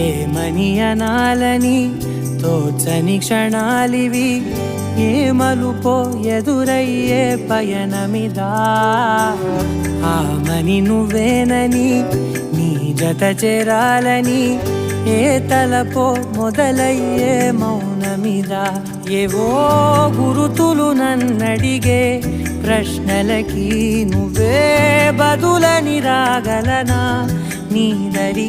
ఏమనియనాలని తోచని క్షణాలివి, ఏ మలుపో ఎదురయ్యే పయనమిదా. ఆమని నువ్వేనని నీ జత చేరాలని, ఏ తలపో మొదలయ్యే మౌనమిదా. ఏవో గురుతులు నన్నడిగే ప్రశ్నలకి నువ్వే బదులని రాగలనా నీ దరి